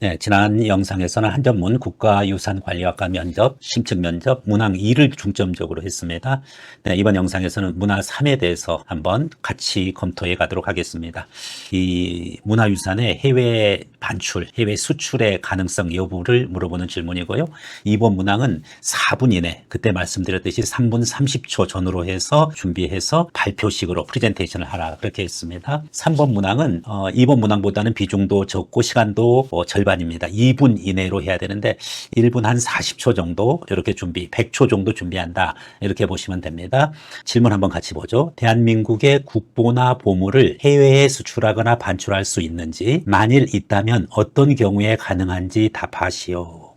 네, 지난 영상에서는 한전문 국가유산관리학과 면접, 심층 면접, 문항 2를 중점적으로 했습니다. 네, 이번 영상에서는 문화 3에 대해서 한번 같이 검토해 가도록 하겠습니다. 이 문화유산의 해외 반출, 해외 수출의 가능성 여부를 물어보는 질문이고요. 이번 문항은 4분 이내, 그때 말씀드렸듯이 3분 30초 전후로 해서 준비해서 발표식으로 프레젠테이션을 하라 그렇게 했습니다. 3번 문항은 2번 문항보다는 비중도 적고 시간도 절반입니다. 2분 이내로 해야 되는데 1분 한 40초 정도 이렇게 100초 정도 준비한다 이렇게 보시면 됩니다. 질문 한번 같이 보죠. 대한민국의 국보나 보물을 해외에 수출하거나 반출할 수 있는지, 만일 있다면 어떤 경우에 가능한지 답하시오.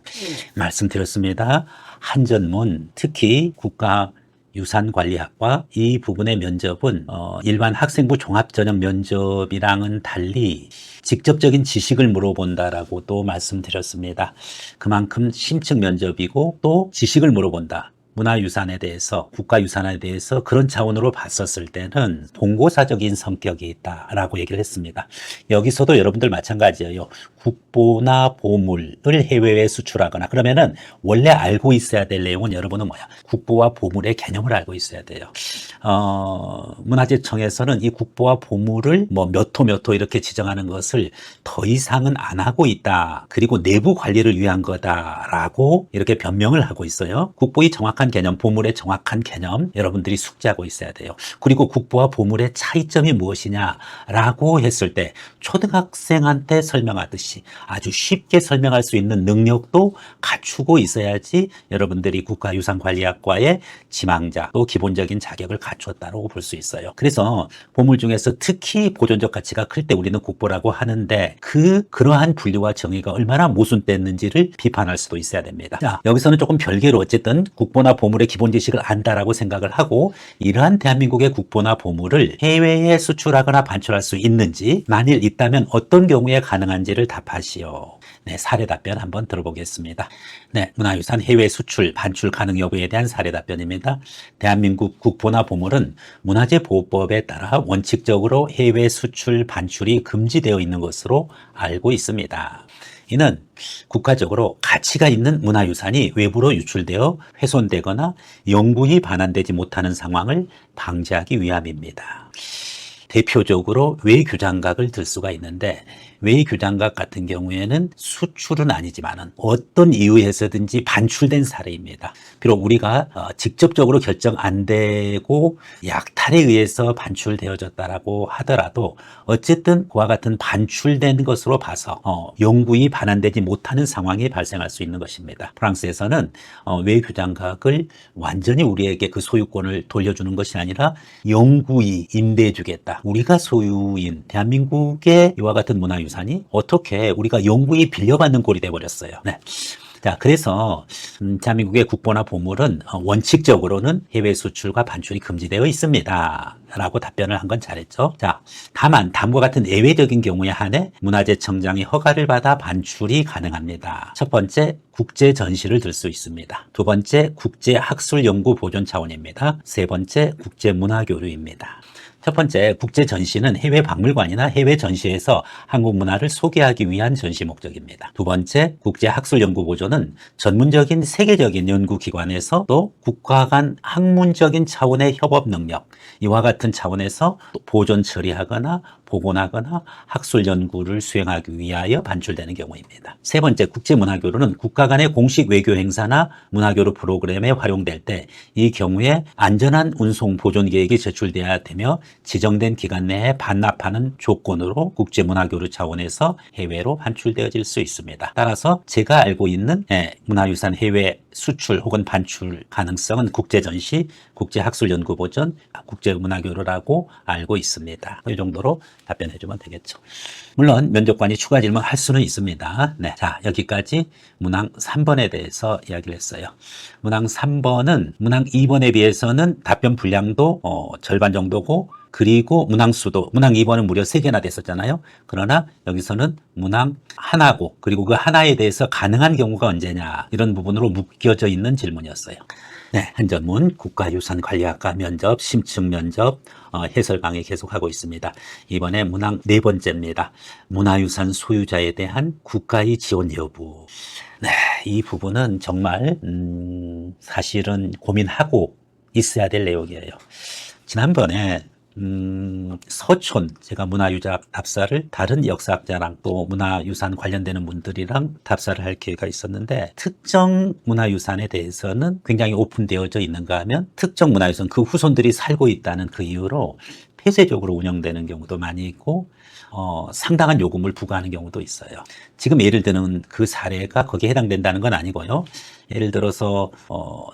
말씀드렸습니다. 한전문, 특히 국가유산관리학과 이 부분의 면접은 일반 학생부 종합전형 면접이랑은 달리 직접적인 지식을 물어본다라고도 말씀드렸습니다. 그만큼 심층 면접이고 또 지식을 물어본다. 문화유산에 대해서, 국가유산에 대해서 그런 차원으로 봤었을 때는 본고사적인 성격이 있다라고 얘기를 했습니다. 여기서도 여러분들 마찬가지예요. 국보나 보물을 해외에 수출하거나, 그러면은 원래 알고 있어야 될 내용은 여러분은 뭐야? 국보와 보물의 개념을 알고 있어야 돼요. 문화재청에서는 이 국보와 보물을 몇 호 이렇게 지정하는 것을 더 이상은 안 하고 있다. 그리고 내부 관리를 위한 거다라고 이렇게 변명을 하고 있어요. 국보의 정확한 개념, 보물의 정확한 개념 여러분들이 숙지하고 있어야 돼요. 그리고 국보와 보물의 차이점이 무엇이냐라고 했을 때 초등학생한테 설명하듯이 아주 쉽게 설명할 수 있는 능력도 갖추고 있어야지 여러분들이 국가유산관리학과의 지망자 또 기본적인 자격을 갖추었다고 볼 수 있어요. 그래서 보물 중에서 특히 보존적 가치가 클 때 우리는 국보라고 하는데 그러한 분류와 정의가 얼마나 모순됐는지를 비판할 수도 있어야 됩니다. 자, 여기서는 조금 별개로 어쨌든 국보나 보물의 기본 지식을 안다라고 생각을 하고, 이러한 대한민국의 국보나 보물을 해외에 수출하거나 반출할 수 있는지, 만일 있다면 어떤 경우에 가능한지를 답하시오. 네, 사례 답변 한번 들어보겠습니다. 네, 문화유산 해외 수출, 반출 가능 여부에 대한 사례 답변입니다. 대한민국 국보나 보물은 문화재보호법에 따라 원칙적으로 해외 수출, 반출이 금지되어 있는 것으로 알고 있습니다. 이는 국가적으로 가치가 있는 문화유산이 외부로 유출되어 훼손되거나 영구히 반환되지 못하는 상황을 방지하기 위함입니다. 대표적으로 외교장각을 들 수가 있는데, 외교장각 같은 경우에는 수출은 아니지만은 어떤 이유에서든지 반출된 사례입니다. 비록 우리가 직접적으로 결정 안 되고 약탈에 의해서 반출되어졌다라고 하더라도 어쨌든 그와 같은 반출된 것으로 봐서 영구히 반환되지 못하는 상황이 발생할 수 있는 것입니다. 프랑스에서는 외교장각을 완전히 우리에게 그 소유권을 돌려주는 것이 아니라 영구히 임대해주겠다. 우리가 소유인 대한민국의 이와 같은 문화유산이 어떻게 우리가 영구히 빌려받는 꼴이 돼버렸어요. 네. 자, 그래서 대한민국의 국보나 보물은 원칙적으로는 해외 수출과 반출이 금지되어 있습니다 라고 답변을 한 건 잘했죠. 자, 다만 다음과 같은 예외적인 경우에 한해 문화재청장의 허가를 받아 반출이 가능합니다. 첫 번째, 국제 전시를 들 수 있습니다. 두 번째, 국제 학술 연구 보존 차원입니다. 세 번째, 국제 문화 교류입니다. 첫 번째, 국제 전시는 해외 박물관이나 해외 전시에서 한국 문화를 소개하기 위한 전시 목적입니다. 두 번째, 국제 학술 연구 보존은 전문적인 세계적인 연구기관에서 또 국가 간 학문적인 차원의 협업 능력, 이와 같은 차원에서 보존 처리하거나 복원하거나 학술 연구를 수행하기 위하여 반출되는 경우입니다. 세 번째, 국제문화교류는 국가 간의 공식 외교 행사나 문화교류 프로그램에 활용될 때 이 경우에 안전한 운송 보존 계획이 제출돼야 되며 지정된 기간 내에 반납하는 조건으로 국제문화교류 차원에서 해외로 반출되어질 수 있습니다. 따라서 제가 알고 있는 문화유산 해외 수출 혹은 반출 가능성은 국제전시, 국제학술연구보존, 국제문화교류라고 알고 있습니다. 이 정도로 답변해 주면 되겠죠. 물론 면접관이 추가 질문할 수는 있습니다. 네, 자, 여기까지 문항 3번에 대해서 이야기를 했어요. 문항 3번은 문항 2번에 비해서는 답변 분량도 절반 정도고, 그리고 문항수도, 문항 2번은 무려 3개나 됐었잖아요. 그러나 여기서는 문항 하나고, 그리고 그 하나에 대해서 가능한 경우가 언제냐, 이런 부분으로 묶여져 있는 질문이었어요. 네, 한전문 국가유산관리학과 면접, 심층 면접, 해설 강의 계속하고 있습니다. 이번에 문항 4번째입니다. 문화유산 소유자에 대한 국가의 지원 여부. 네, 이 부분은 정말 사실은 고민하고 있어야 될 내용이에요. 지난번에 서촌, 제가 문화유적 답사를 다른 역사학자랑 또 문화유산 관련되는 분들이랑 답사를 할 기회가 있었는데, 특정 문화유산에 대해서는 굉장히 오픈되어져 있는가 하면 특정 문화유산 그 후손들이 살고 있다는 그 이유로 폐쇄적으로 운영되는 경우도 많이 있고, 상당한 요금을 부과하는 경우도 있어요. 지금 예를 드는 그 사례가 거기에 해당된다는 건 아니고요. 예를 들어서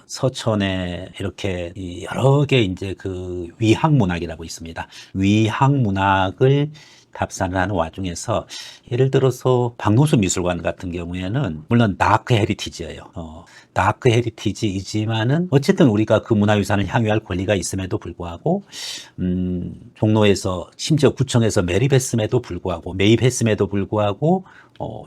서천에 이렇게 여러 개 이제 그 위학문학이라고 있습니다. 위학문학을 답사를 하는 와중에서 예를 들어서 박노수 미술관 같은 경우에는 물론 다크 헤리티지예요. 다크 헤리티지이지만은 어쨌든 우리가 그 문화유산을 향유할 권리가 있음에도 불구하고 종로에서 심지어 구청에서 매입했음에도 불구하고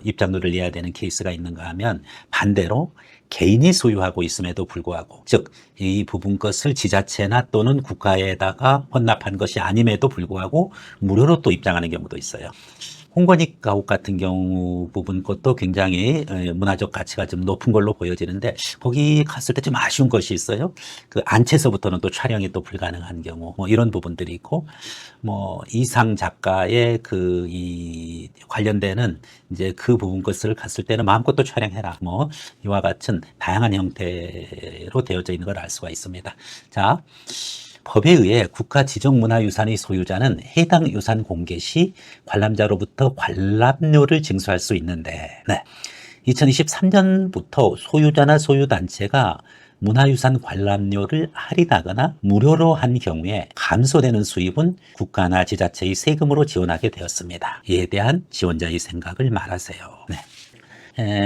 입장료를 내야 되는 케이스가 있는가 하면, 반대로 개인이 소유하고 있음에도 불구하고, 즉 이 부분 것을 지자체나 또는 국가에다가 헌납한 것이 아님에도 불구하고 무료로 또 입장하는 경우도 있어요. 홍건익 가옥 같은 경우 부분 것도 굉장히 문화적 가치가 좀 높은 걸로 보여지는데, 거기 갔을 때 좀 아쉬운 것이 있어요. 그 안채서부터는 또 촬영이 또 불가능한 경우, 뭐 이런 부분들이 있고, 뭐 이상 작가의 이 관련되는 이제 그 부분 것을 갔을 때는 마음껏 또 촬영해라, 뭐 이와 같은 다양한 형태로 되어져 있는 걸 알 수가 있습니다. 자, 법에 의해 국가 지정문화유산의 소유자는 해당 유산 공개 시 관람자로부터 관람료를 징수할 수 있는데, 2023년부터 소유자나 소유단체가 문화유산 관람료를 할인하거나 무료로 한 경우에 감소되는 수입은 국가나 지자체의 세금으로 지원하게 되었습니다. 이에 대한 지원자의 생각을 말하세요.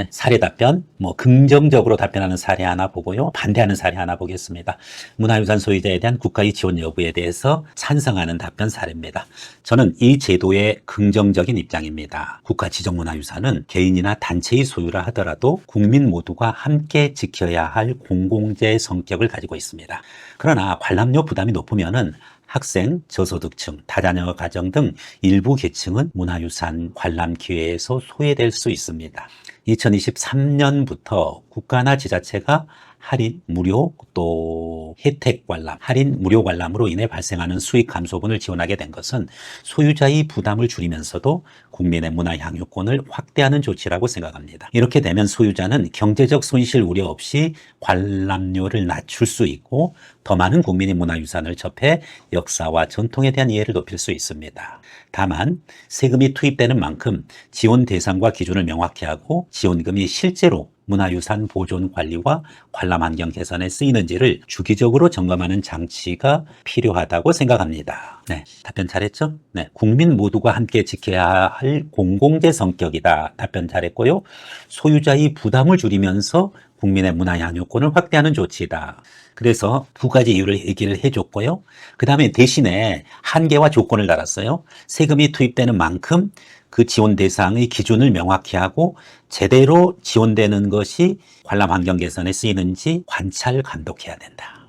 사례 답변, 긍정적으로 답변하는 사례 하나 보고요. 반대하는 사례 하나 보겠습니다. 문화유산 소유자에 대한 국가의 지원 여부에 대해서 찬성하는 답변 사례입니다. 저는 이 제도의 긍정적인 입장입니다. 국가 지정 문화유산은 개인이나 단체의 소유라 하더라도 국민 모두가 함께 지켜야 할 공공재 성격을 가지고 있습니다. 그러나 관람료 부담이 높으면은 학생, 저소득층, 다자녀 가정 등 일부 계층은 문화유산 관람 기회에서 소외될 수 있습니다. 2023년부터 국가나 지자체가 할인, 무료, 또 혜택 관람, 할인, 무료 관람으로 인해 발생하는 수익 감소분을 지원하게 된 것은 소유자의 부담을 줄이면서도 국민의 문화 향유권을 확대하는 조치라고 생각합니다. 이렇게 되면 소유자는 경제적 손실 우려 없이 관람료를 낮출 수 있고, 더 많은 국민이 문화유산을 접해 역사와 전통에 대한 이해를 높일 수 있습니다. 다만 세금이 투입되는 만큼 지원 대상과 기준을 명확히 하고 지원금이 실제로 문화유산 보존 관리와 관람 환경 개선에 쓰이는지를 주기적으로 점검하는 장치가 필요하다고 생각합니다. 답변 잘했죠? 국민 모두가 함께 지켜야 할 공공재 성격이다. 답변 잘했고요. 소유자의 부담을 줄이면서 국민의 문화 향유권을 확대하는 조치다. 그래서 두 가지 이유를 얘기를 해줬고요. 그 다음에 대신에 한계와 조건을 달았어요. 세금이 투입되는 만큼 그 지원 대상의 기준을 명확히 하고 제대로 지원되는 것이 관람 환경 개선에 쓰이는지 관찰 감독해야 된다.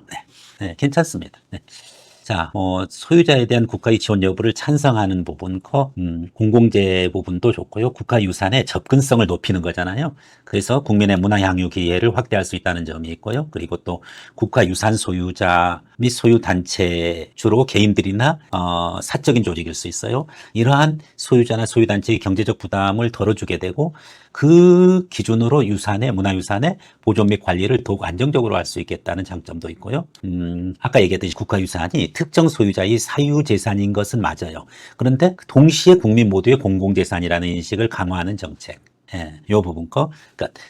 괜찮습니다. 자, 소유자에 대한 국가의 지원 여부를 찬성하는 부분, 공공재 부분도 좋고요. 국가유산의 접근성을 높이는 거잖아요. 그래서 국민의 문화 향유 기회를 확대할 수 있다는 점이 있고요. 그리고 또 국가유산 소유자 및 소유단체, 주로 개인들이나 사적인 조직일 수 있어요. 이러한 소유자나 소유단체의 경제적 부담을 덜어주게 되고, 그 기준으로 문화유산의 보존 및 관리를 더욱 안정적으로 할 수 있겠다는 장점도 있고요. 아까 얘기했듯이 국가유산이 특정 소유자의 사유재산인 것은 맞아요. 그런데 동시에 국민 모두의 공공재산이라는 인식을 강화하는 정책. 이 부분 그러니까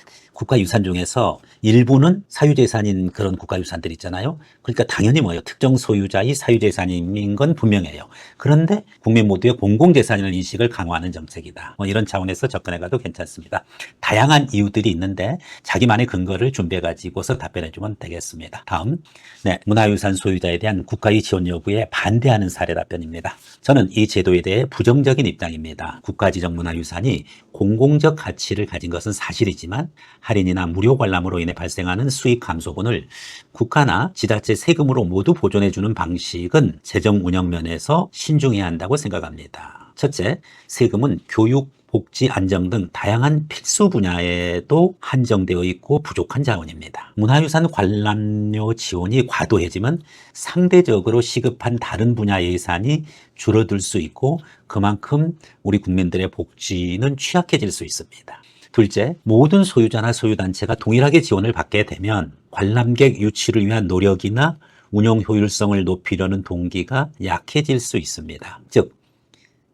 국가유산 중에서 일부는 사유재산인 그런 국가유산들 있잖아요. 그러니까 당연히 뭐예요? 특정 소유자의 사유재산인 건 분명해요. 그런데 국민 모두의 공공재산이라는 인식을 강화하는 정책이다. 뭐 이런 차원에서 접근해가도 괜찮습니다. 다양한 이유들이 있는데 자기만의 근거를 준비해가지고서 답변해주면 되겠습니다. 다음, 네, 문화유산 소유자에 대한 국가의 지원 여부에 반대하는 사례 답변입니다. 저는 이 제도에 대해 부정적인 입장입니다. 국가지정 문화유산이 공공적 가치를 가진 것은 사실이지만 할인이나 무료 관람으로 인해 발생하는 수익 감소분을 국가나 지자체 세금으로 모두 보존해주는 방식은 재정 운영 면에서 신중해야 한다고 생각합니다. 첫째, 세금은 교육, 복지, 안정 등 다양한 필수 분야에도 한정되어 있고 부족한 자원입니다. 문화유산 관람료 지원이 과도해지면 상대적으로 시급한 다른 분야 예산이 줄어들 수 있고 그만큼 우리 국민들의 복지는 취약해질 수 있습니다. 둘째, 모든 소유자나 소유단체가 동일하게 지원을 받게 되면 관람객 유치를 위한 노력이나 운영 효율성을 높이려는 동기가 약해질 수 있습니다. 즉,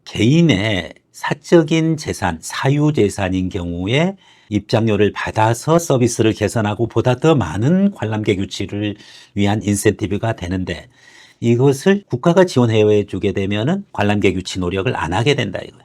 개인의 사적인 재산, 사유재산인 경우에 입장료를 받아서 서비스를 개선하고 보다 더 많은 관람객 유치를 위한 인센티브가 되는데 이것을 국가가 지원해 주게 되면은 관람객 유치 노력을 안 하게 된다 이거.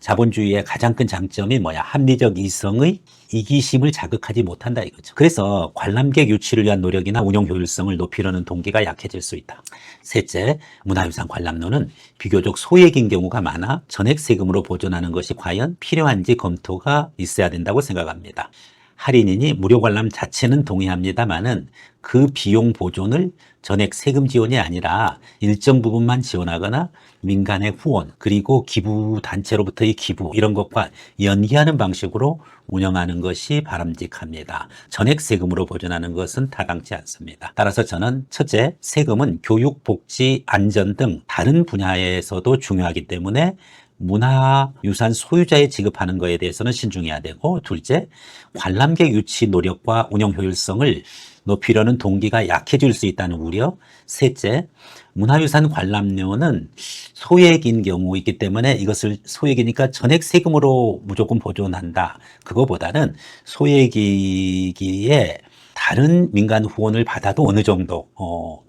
자본주의의 가장 큰 장점이 뭐야? 합리적 이성의 이기심을 자극하지 못한다 이거죠. 그래서 관람객 유치를 위한 노력이나 운영 효율성을 높이려는 동기가 약해질 수 있다. 셋째, 문화유산 관람료는 비교적 소액인 경우가 많아 전액 세금으로 보존하는 것이 과연 필요한지 검토가 있어야 된다고 생각합니다. 할인이니 무료 관람 자체는 동의합니다만은 그 비용 보존을 전액 세금 지원이 아니라 일정 부분만 지원하거나 민간의 후원 그리고 기부 단체로부터의 기부 이런 것과 연계하는 방식으로 운영하는 것이 바람직합니다. 전액 세금으로 보존하는 것은 타당치 않습니다. 따라서 저는 첫째, 세금은 교육, 복지, 안전 등 다른 분야에서도 중요하기 때문에 문화유산 소유자에 지급하는 것에 대해서는 신중해야 되고, 둘째, 관람객 유치 노력과 운영 효율성을 높이려는 동기가 약해질 수 있다는 우려. 셋째, 문화유산 관람료는 소액인 경우이기 때문에 이것을 소액이니까 전액 세금으로 무조건 보존한다. 그거보다는 소액이기에 다른 민간 후원을 받아도 어느 정도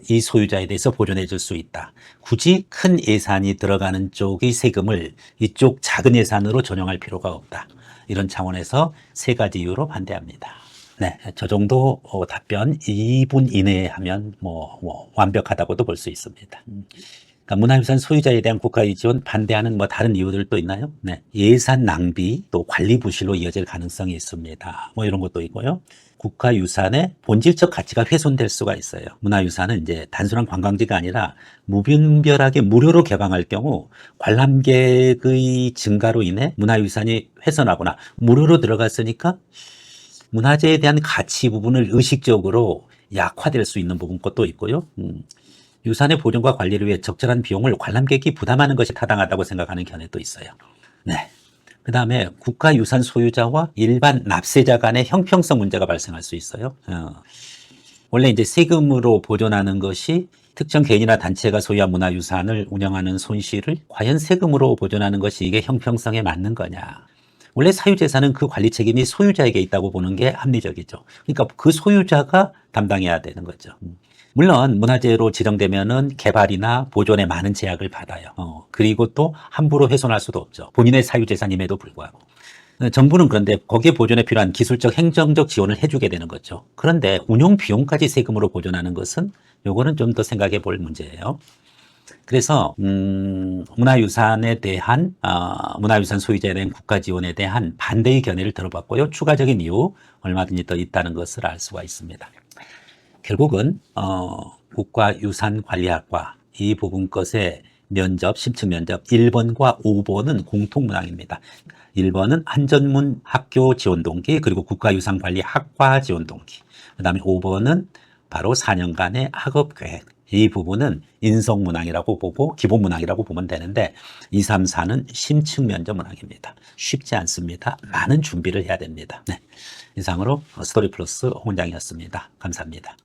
이 소유자에 대해서 보존해 줄 수 있다. 굳이 큰 예산이 들어가는 쪽의 세금을 이쪽 작은 예산으로 전용할 필요가 없다. 이런 차원에서 세 가지 이유로 반대합니다. 네, 저 정도 답변 2분 이내에 하면 완벽하다고도 볼 수 있습니다. 그러니까 문화유산 소유자에 대한 국가의 지원 반대하는 다른 이유들도 있나요? 네, 예산 낭비 또 관리 부실로 이어질 가능성이 있습니다. 이런 것도 있고요. 국가유산의 본질적 가치가 훼손될 수가 있어요. 문화유산은 이제 단순한 관광지가 아니라 무분별하게 무료로 개방할 경우 관람객의 증가로 인해 문화유산이 훼손하거나 무료로 들어갔으니까 문화재에 대한 가치 부분을 의식적으로 약화될 수 있는 부분 것도 있고요. 유산의 보존과 관리를 위해 적절한 비용을 관람객이 부담하는 것이 타당하다고 생각하는 견해도 있어요. 네. 그 다음에 국가유산 소유자와 일반 납세자 간의 형평성 문제가 발생할 수 있어요. 원래 이제 세금으로 보존하는 것이 특정 개인이나 단체가 소유한 문화유산을 운영하는 손실을 과연 세금으로 보존하는 것이 이게 형평성에 맞는 거냐. 원래 사유재산은 그 관리 책임이 소유자에게 있다고 보는 게 합리적이죠. 그러니까 그 소유자가 담당해야 되는 거죠. 물론 문화재로 지정되면은 개발이나 보존에 많은 제약을 받아요. 그리고 또 함부로 훼손할 수도 없죠. 본인의 사유재산임에도 불구하고. 정부는 그런데 거기에 보존에 필요한 기술적, 행정적 지원을 해주게 되는 거죠. 그런데 운용 비용까지 세금으로 보존하는 것은 요거는 좀 더 생각해 볼 문제예요. 그래서 문화유산에 대한 문화유산 소유자에 대한 국가 지원에 대한 반대의 견해를 들어봤고요. 추가적인 이유 얼마든지 더 있다는 것을 알 수가 있습니다. 결국은 국가유산관리학과 이 부분 것의 면접, 심층 면접 1번과 5번은 공통 문항입니다. 1번은 한전문 학교 지원 동기, 그리고 국가유산관리 학과 지원 동기. 그 다음에 5번은 바로 4년간의 학업 계획. 이 부분은 인성 문항이라고 보고 기본 문항이라고 보면 되는데 2, 3, 4는 심층 면접 문항입니다. 쉽지 않습니다. 많은 준비를 해야 됩니다. 네. 이상으로 스토리 플러스 홍장이었습니다. 감사합니다.